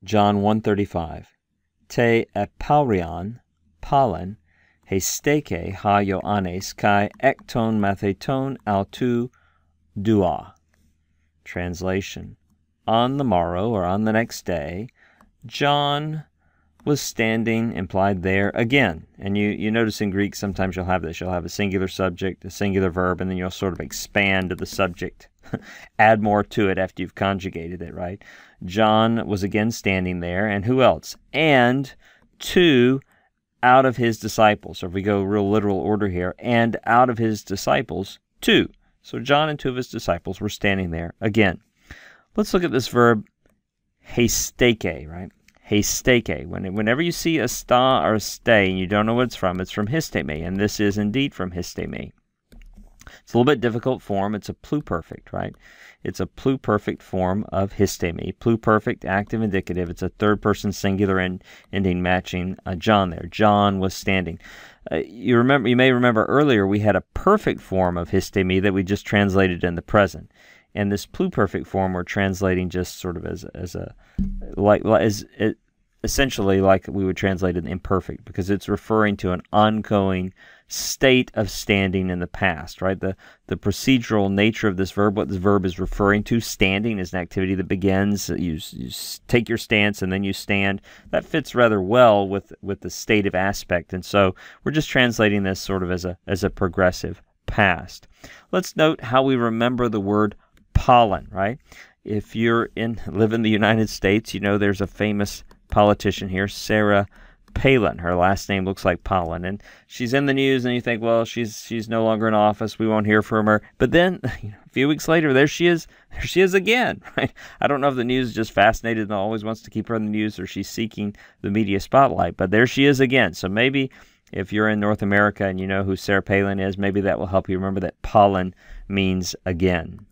John 1:35. Te epaureon, pollen, hesteke ha Ioannes kai ekton matheton autou dua. Translation: on the morrow, or on the next day, John was standing, implied there, again. And you notice in Greek sometimes you'll have this. You'll have a singular subject, a singular verb, and then you'll sort of expand the subject, add more to it after you've conjugated it, right? John was again standing there, and who else? And two out of his disciples. So if we go real literal order here, and out of his disciples, two. So John and two of his disciples were standing there again. Let's look at this verb, hesteke, right? Hesteke. Whenever you see a sta or a stay and you don't know what it's from histeme, and this is indeed from histeme. It's a little bit difficult form. It's a pluperfect, right? It's a pluperfect form of histeme. Pluperfect, active, indicative. It's a third-person singular ending matching John there. John was standing. You may remember earlier we had a perfect form of histeme that we just translated in the present. And this pluperfect form we're translating just sort of essentially like we would translate it imperfect, because it's referring to an ongoing state of standing in the past, right? The procedural nature of this verb, what this verb is referring to, standing, is an activity that begins, you take your stance and then you stand. That fits rather well with the stative aspect, and so we're just translating this sort of as a progressive past. Let's note how we remember the word pollen, right? If you live in the United States, you know there's a famous politician here, Sarah Palin. Her last name looks like pollen, and she's in the news, and you think, well, she's no longer in office. We won't hear from her. But then, a few weeks later, there she is again, right? I don't know if the news is just fascinated and always wants to keep her in the news, or she's seeking the media spotlight. But there she is again. So maybe if you're in North America and you know who Sarah Palin is, maybe that will help you remember that pollen means again.